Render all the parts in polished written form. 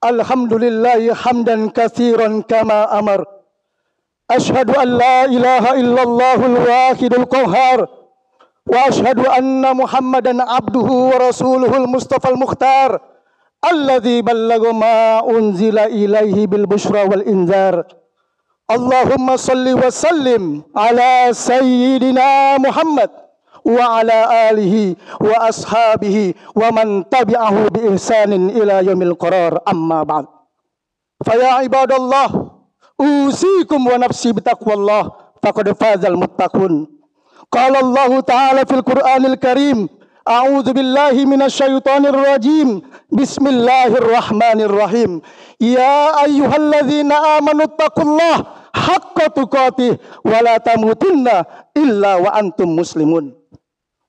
Alhamdulillahi hamdan katsiran kama amar. Ashhadu an la ilaha illallahul wahidul qahhar. Wa ashhadu anna Muhammadan abduhu wa rasuluhul mustafal mukhtar. Alladzi ballagha ma unzila ilaihi bil busyra wal inzar. Allahumma salli wa sallim ala sayyidina Muhammad wa ala alihi wa ashabihi wa man tabi'ahu bi ihsanin ila yaumil qarar, amma ba'd. Fa ya ibadallah, usikum wa nafsi bitaqwallah, faqad fazal muttaqun. Qala Allah ta'ala fil Qur'anil Karim, a'udzu billahi minasyaitonir rajim. Bismillahirrahmanirrahim. Ya ayyuhalladzina amanu taqullaha haqqa tuqatih wa la tamutunna illa wa antum muslimun.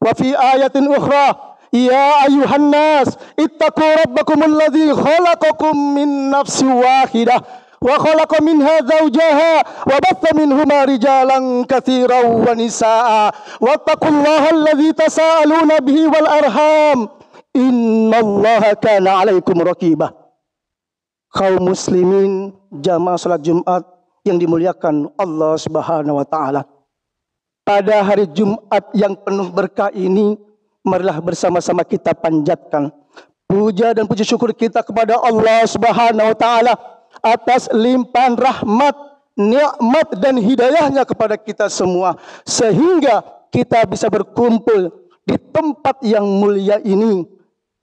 Wa fi ayatin ukhra, ya ayuhan nas ittaqu rabbakumul ladzi khalaqakum min nafsin wahidah wa khalaqa minha zawjaha wa batha minhuma rijalan katsiran wa nisaa wattaqullaha alladzi tasaaluna bihi wal arham innallaha kana 'alaikum raqibah. Kaum muslimin jamaah salat Jumat yang dimuliakan Allah Subhanahu wa taala. Pada hari Jumat yang penuh berkah ini, marilah bersama-sama kita panjatkan puja dan puji syukur kita kepada Allah Subhanahu wa taala atas limpahan rahmat, nikmat dan hidayahnya kepada kita semua, sehingga kita bisa berkumpul di tempat yang mulia ini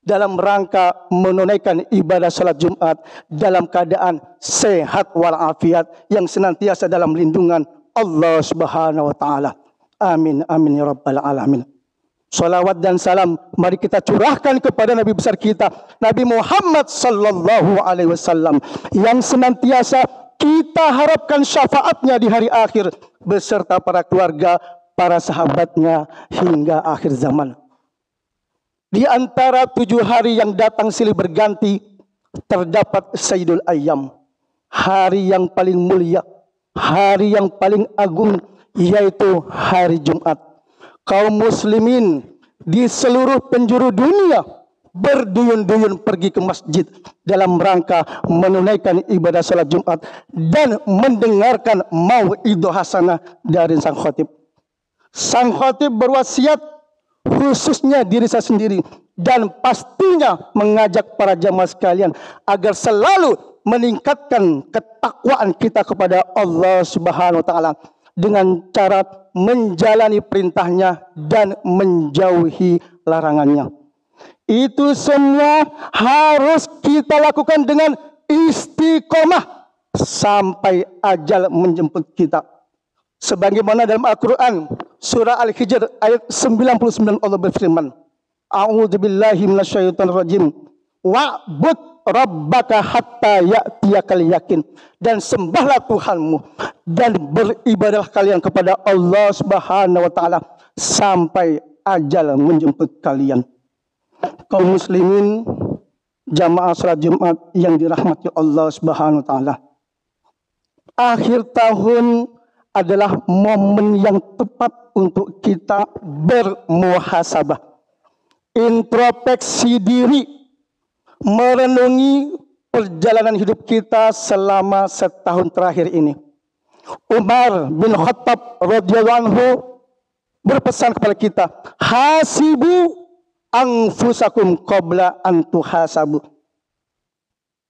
dalam rangka menunaikan ibadah salat Jumat dalam keadaan sehat walafiat yang senantiasa dalam lindungan Allah Subhanahu wa taala. Amin, amin ya rabbal alamin. Salawat dan salam mari kita curahkan kepada Nabi besar kita, Nabi Muhammad sallallahu alaihi wasallam, yang senantiasa kita harapkan syafaatnya di hari akhir beserta para keluarga, para sahabatnya hingga akhir zaman. Di antara 7 hari yang datang silih berganti, terdapat Sayyidul Ayyam, hari yang paling mulia, hari yang paling agung, yaitu hari Jumat. Kaum muslimin di seluruh penjuru dunia berduyun-duyun pergi ke masjid dalam rangka menunaikan ibadah salat Jumat dan mendengarkan mau'idhah hasanah dari sang khatib. Sang khatib berwasiat khususnya diri saya sendiri dan pastinya mengajak para jamaah sekalian agar selalu meningkatkan ketakwaan kita kepada Allah Subhanahu wa taala dengan cara menjalani perintahnya dan menjauhi larangannya. Itu semua harus kita lakukan dengan istiqomah sampai ajal menjemput kita. Sebagaimana dalam Al-Quran surah Al-Hijr ayat 99 Allah berfirman, a'udzubillahi minasyaitonir rajim, wa'bud rabbaka hatta ya'tiyakal yakin, dan sembahlah Tuhanmu dan beribadah kalian kepada Allah Subhanahu wa taala sampai ajal menjemput kalian. Kaum muslimin jamaah salat Jumat yang dirahmati Allah Subhanahu wa taala, akhir tahun adalah momen yang tepat untuk kita bermuhasabah, introspeksi diri, merenungi perjalanan hidup kita selama setahun terakhir ini. Umar bin Khattab radhiyallahu anhu berpesan kepada kita, hasibu anfusakum qabla an tuhasabu.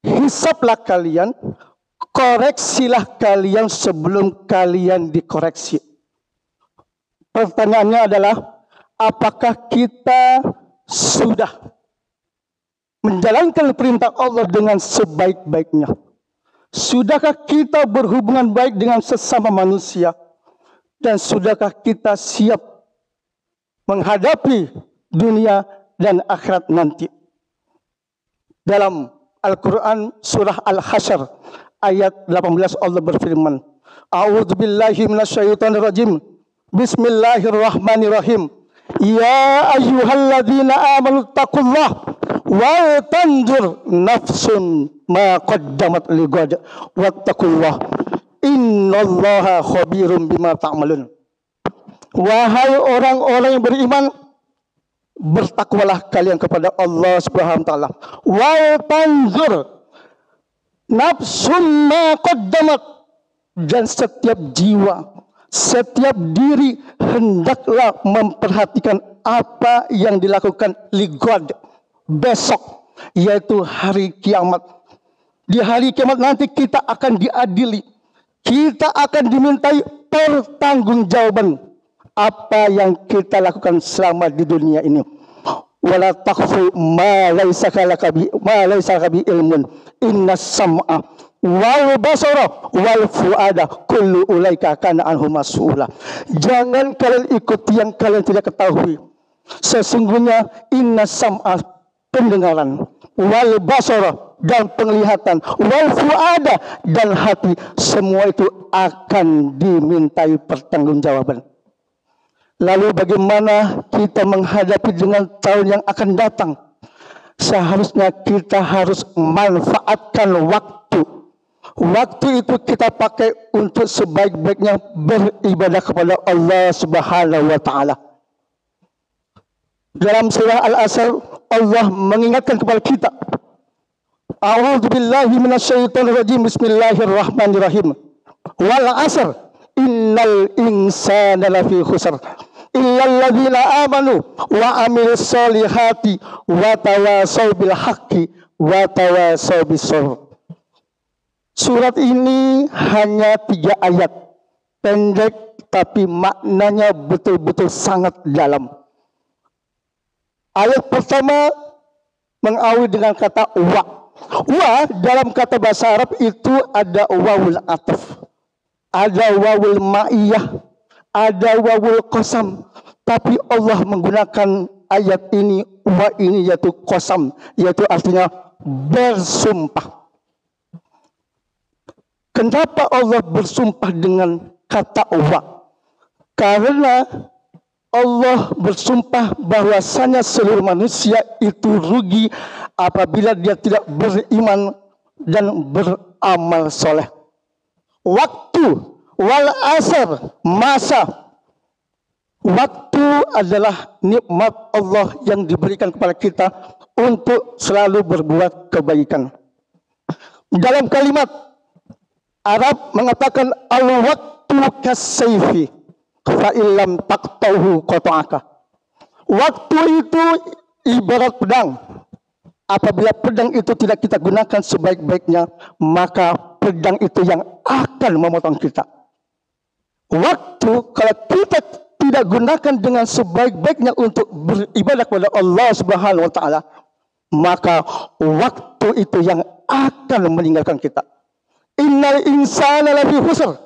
Hisablah kalian, koreksilah kalian sebelum kalian dikoreksi. Pertanyaannya adalah, apakah kita sudah menjalankan perintah Allah dengan sebaik-baiknya? Sudahkah kita berhubungan baik dengan sesama manusia? Dan sudahkah kita siap menghadapi dunia dan akhirat nanti? Dalam Al-Quran surah Al-Hasyr ayat 18 Allah berfirman, a'udzubillahi minasyaitonir rajim, bismillahirrahmanirrahim, ya ayyuhalladzina amanu taqullaha wa tanzur nafsun ma qaddamat ligad wattaqullah Innallaha khabirum bima ta'malun. Wahai orang-orang yang beriman, bertakwalah kalian kepada Allah Subhanahu wa taala. Wa tanzur nafsum ma qaddamat, dan setiap jiwa, setiap diri hendaklah memperhatikan apa yang dilakukan ligod besok, yaitu hari kiamat. Di hari kiamat nanti kita akan diadili, kita akan dimintai pertanggungjawaban apa yang kita lakukan selama di dunia ini. Wala taqfu ma laysa laka bi ilmun innas sam'a wal basara wal fuada kullu ulaika kana anhu mas'ula. Jangan kalian ikuti yang kalian tidak ketahui. Sesungguhnya innas sam'a, pendengaran, wal basara, dan penglihatan, wal fuada, dan hati, semua itu akan dimintai pertanggungjawaban. Lalu bagaimana kita menghadapi dengan tahun yang akan datang? Seharusnya kita harus manfaatkan waktu. Waktu itu kita pakai untuk sebaik-baiknya beribadah kepada Allah Subhanahu wa taala. Dalam surah Al-Asr, Allah mengingatkan kepada kita, A'udzubillahi minasyaitonirrajim, bismillahirrahmanirrahim. Wal 'asr innal insana lafi khusr illalladzina amanu wa amilus solihati wa tawasaw bil haqqi wa tawasaw bis sabr. Surat ini hanya 3 ayat, pendek tapi maknanya betul-betul sangat dalam. Ayat pertama mengawali dengan kata wa. Wa dalam kata bahasa Arab itu ada wawul ataf, ada wawul ma'iyah, ada wawul qasam. Tapi Allah menggunakan ayat ini, wa ini, yaitu qasam, yaitu artinya bersumpah. Kenapa Allah bersumpah dengan kata wa? Karena Allah bersumpah bahwasanya seluruh manusia itu rugi apabila dia tidak beriman dan beramal soleh. Waktu, wal asr, masa. Waktu adalah nikmat Allah yang diberikan kepada kita untuk selalu berbuat kebaikan. Dalam kalimat Arab mengatakan al-waktu kas-sayfi fa illam taqtahu qata'aka. Waktu itu ibarat pedang. Apabila pedang itu tidak kita gunakan sebaik-baiknya, maka pedang itu yang akan memotong kita. Waktu kalau kita tidak gunakan dengan sebaik-baiknya untuk beribadah kepada Allah Subhanahu wa taala, maka waktu itu yang akan meninggalkan kita. Innal insana lafi khusr.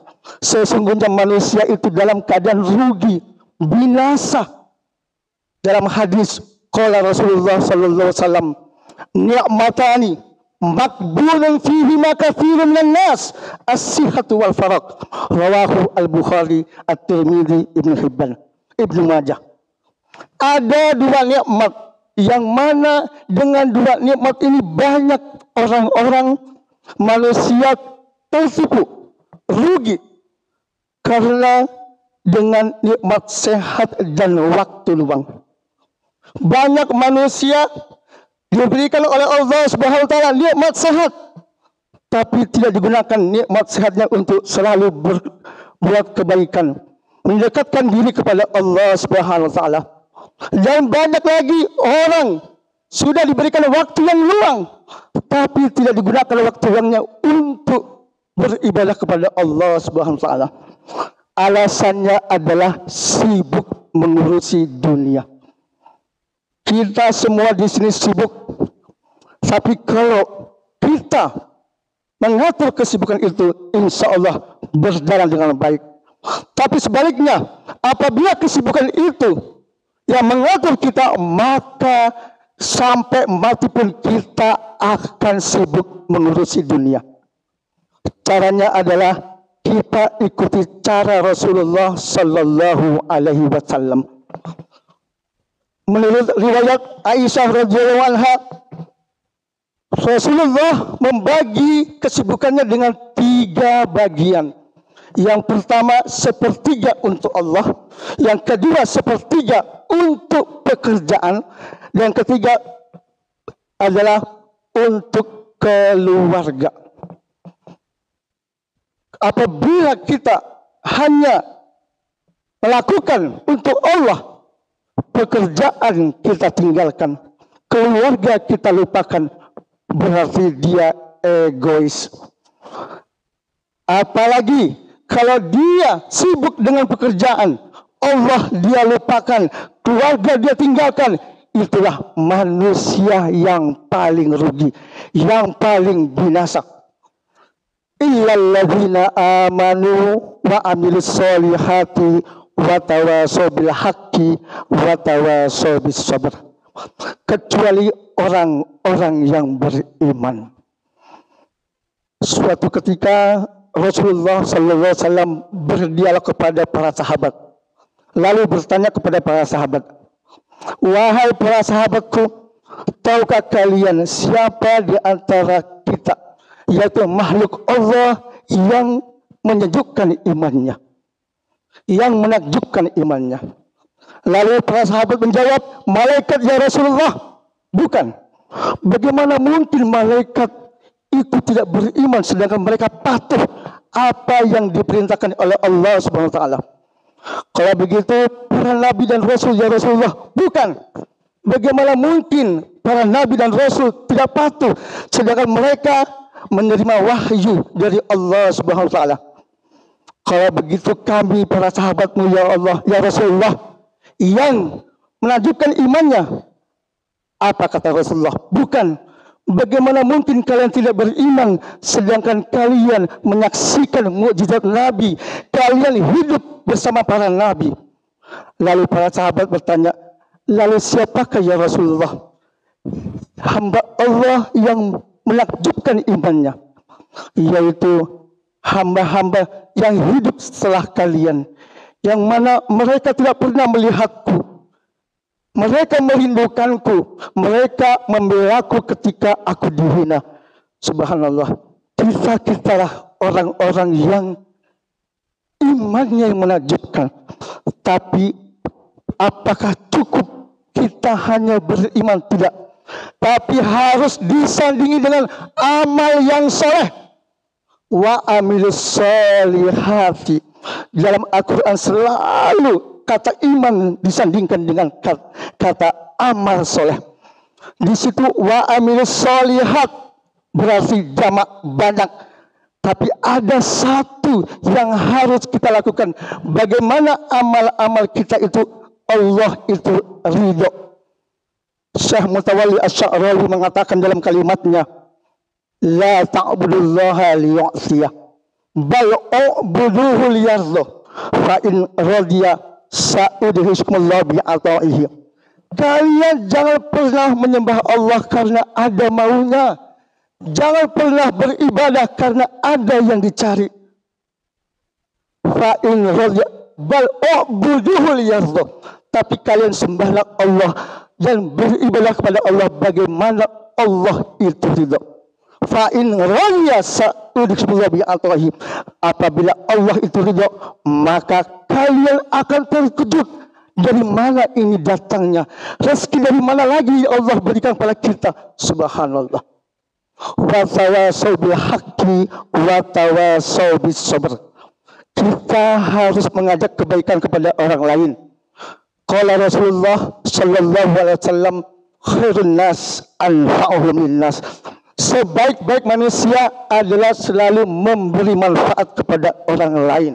Sesungguhnya manusia itu dalam keadaan rugi, binasa. Dalam hadis qala Rasulullah sallallahu alaihi wasallam, ni'matani maqbulun fihi ma katsirun minan nas, as-sihhatu wal faraq. Rawahu al-Bukhari, At-Tirmidzi, Ibnu Hibban, Ibnu Majah. Ada 2 nikmat yang mana dengan 2 nikmat ini banyak orang-orang manusia tertipu, rugi karena dengan nikmat sehat dan waktu luang. Banyak manusia diberikan oleh Allah Subhanahu wa taala nikmat sehat, tapi tidak digunakan nikmat sehatnya untuk selalu berbuat kebaikan, mendekatkan diri kepada Allah Subhanahu wa taala. Dan banyak lagi orang sudah diberikan waktu yang luang, tapi tidak digunakan waktu luangnya untuk beribadah kepada Allah Subhanahu wa taala. Alasannya adalah sibuk mengurusi dunia. Kita semua di sini sibuk. Tapi kalau kita mengatur kesibukan itu, insya Allah berjalan dengan baik. Tapi sebaliknya, apabila kesibukan itu yang mengatur kita, maka sampai mati pun kita akan sibuk mengurusi dunia. Caranya adalah kita ikuti cara Rasulullah Sallallahu Alaihi Wasallam. Menurut riwayat Aisyah radhiyallahu anha, Rasulullah membagi kesibukannya dengan 3 bagian. Yang pertama sepertiga untuk Allah, yang kedua sepertiga untuk pekerjaan, dan ketiga adalah untuk keluarga. Apabila kita hanya melakukan untuk Allah, pekerjaan kita tinggalkan, keluarga kita lupakan, berarti dia egois. Apalagi kalau dia sibuk dengan pekerjaan, Allah dia lupakan, keluarga dia tinggalkan, itulah manusia yang paling rugi, yang paling binasa. Illalladzina amanu wa amilus solihati wa tawasaw bil haqqi wa tawasaw bis sabr. Kecuali orang-orang yang beriman. Suatu ketika Rasulullah sallallahu alaihi wasallam berdialog kepada para sahabat. Lalu bertanya kepada para sahabat, "Wahai para sahabatku, tahukah kalian siapa di antara kita, yaitu makhluk Allah yang menyejukkan imannya, yang menakjubkan imannya?" Lalu para sahabat menjawab, "Malaikat ya Rasulullah." "Bukan. Bagaimana mungkin malaikat itu tidak beriman sedangkan mereka patuh apa yang diperintahkan oleh Allah Subhanahu wa taala?" "Kalau begitu para nabi dan rasul ya Rasulullah." "Bukan. Bagaimana mungkin para nabi dan rasul tidak patuh sedangkan mereka menerima wahyu dari Allah Subhanahu wa taala?" "Kalau begitu kami para sahabatmu ya Allah ya Rasulullah yang menakjubkan imannya." Apa kata Rasulullah? "Bukan. Bagaimana mungkin kalian tidak beriman sedangkan kalian menyaksikan mukjizat Nabi, kalian hidup bersama para Nabi?" Lalu para sahabat bertanya, "Lalu siapakah ya Rasulullah?" "Hamba Allah yang menakjubkan imannya, yaitu hamba-hamba yang hidup setelah kalian, yang mana mereka tidak pernah melihatku, mereka merindukanku, mereka membelaku ketika aku dihina." Subhanallah, kita-kitalah orang-orang yang imannya yang menakjubkan. Tapi apakah cukup kita hanya beriman? Tidak. Tapi harus disandingi dengan amal yang soleh. Wa amilus solihati. Dalam Al-Quran selalu kata iman disandingkan dengan kata amal soleh. Di situ wa amilus solihat berarti jamak banyak. Tapi ada satu yang harus kita lakukan. Bagaimana amal-amal kita itu Allah itu ridho. Syekh Mutawalli Asy-Sya'rawi mengatakan dalam kalimatnya, "La ta'budullaha liya'siyah, bal u'buduhu liyardha, fa in radiya sa'udhishkumullah bi'ata'ihi." Kalian jangan pernah menyembah Allah karena ada maunya. Jangan pernah beribadah karena ada yang dicari. Fa in radiya bal u'buduhu liyardha. Tapi kalian sembahlah Allah dan beribadah kepada Allah bagaimana Allah itu ridha. Fa in radiya sa'udhishkumullah bi'ata'ihi. Apabila Allah itu ridha, maka kalian akan terkejut. Dari mana ini datangnya? Rezeki dari mana lagi Allah berikan kepada kita? Subhanallah. Wa tawasaw bil haqqi wa tawasaw bis sabr. Kita harus mengajak kebaikan kepada orang lain. Qala Rasulullah sallallahu alaihi wasallam, khairun nas anfa'uhum linnas. Sebaik-baik manusia adalah selalu memberi manfaat kepada orang lain.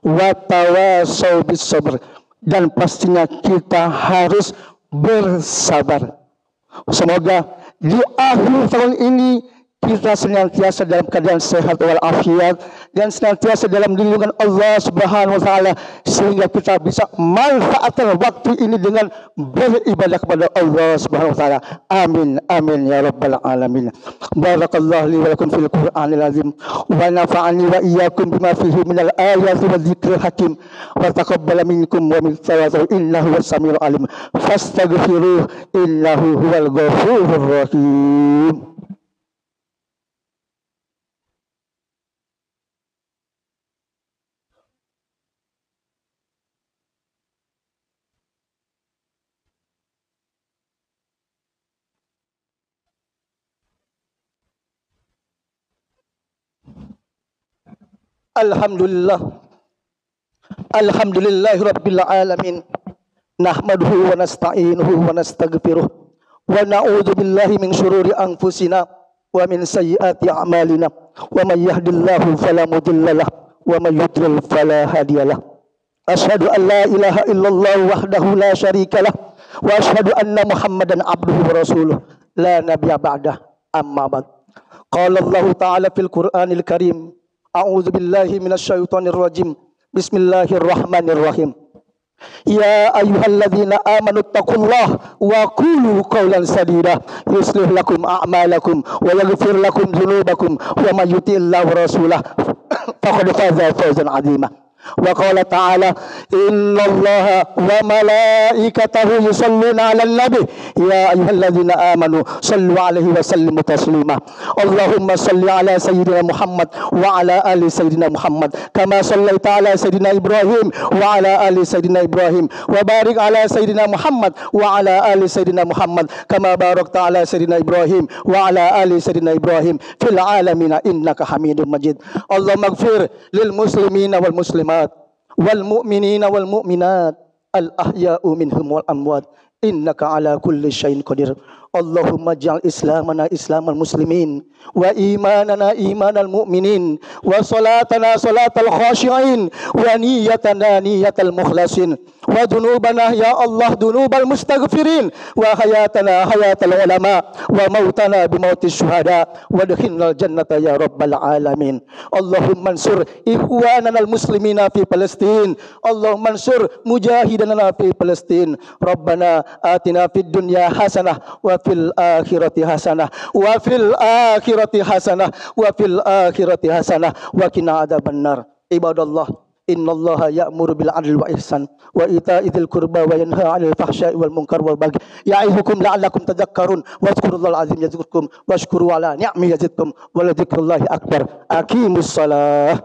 Wa tawasaw bis sabr. Dan pastinya kita harus bersabar. Semoga di akhir tahun ini kita senantiasa dalam keadaan sehat walafiat dan senantiasa dalam lindungan Allah Subhanahu wa taala sehingga kita bisa manfaatkan waktu ini dengan beribadah kepada Allah Subhanahu wa taala. Amin amin ya rabbal alamin. Barakallahu li wa lakum fil Qur'anil azim wa nafa'ani wa iyyakum bima fihi minal ayati wa dzikril hakim wa taqabbala minkum wa min tawassul innahu was-sami'ul alim. Fastaghfiruh innahu huwal ghafurur rahim. Alhamdulillah. Alhamdulillahi rabbil alamin. Nahmaduhu wa nasta'inuhu wa nastaghfiruh. Wa na'udzu billahi min syururi anfusina wa min sayyiati a'malina. Wa may yahdihillahu fala mudhillalah wa may yudlil fala hadiyalah. Asyhadu an la ilaha illallah wahdahu la syarikalah wa asyhadu anna Muhammadan abduhu wa rasuluh la nabiyya ba'dah. Amma ba'd. Qala Allah ta'ala fil Qur'anil Karim. A'udzu billahi minasy syaithanir rajim. Bismillahirrahmanirrahim. Ya ayyuhalladzina amanu taqullaha wa qulu qawlan sadida yuslih lakum a'malakum wa yaghfir lakum dzunubakum wa may yuti'illahu wa rasulahu faqad faza fawzan 'azima. Wa qala ta'ala innallaha wa malaikatahu yusholluna 'alan nabi ya ayyuhalladzina amanu shallu 'alaihi wa sallimu taslima. Allahumma shalli 'ala sayyidina Muhammad wa 'ala ali sayyidina Muhammad kama shallaita 'ala sayyidina Ibrahim wa 'ala ali sayyidina Ibrahim wa barik 'ala sayyidina Muhammad wa 'ala ali sayyidina Muhammad kama barakta 'ala sayyidina Ibrahim wa 'ala ali sayyidina Ibrahim fil 'alamin innaka Hamidum Majid. Allahumma ighfir lil muslimina wal muslimat wal mu'minina wal mu'minat al ahya'u minhum wal amwat innaka ala kulli syai'in qadir. Allahumma ja'al islamana islamal muslimin wa imanana imanal mu'minin wa salatana salatal khashi'in wa niyatana niyatal mukhlasin wa dunubana ya Allah dunubal mustaghfirin wa hayatana hayatal ulama wa mautana bimautis syuhada wa adkhilnal jannata ya rabbal alamin. Allahumma ansur ikhwanana al muslimina fi Palestin. Allahumma ansur mujahidana fi Palestin. Rabbana atina fid dunya hasanah wa fil akhirati hasanah wa fil akhirati hasanah wa fil akhirati hasanah wa qina adzabannar. Ibadallah, innallaha ya'muru bil 'adli wa ihsan wa ita'i dzil qurba wa yanha 'anil fahsya'i wal munkar wal baghi ya'idukum la'allakum tadhakkarun wadhkurullahal 'azim yadhkurkum washkuru 'ala ni'amihi yazidkum wa la dzikrullahi akbar. Aqimus shalah.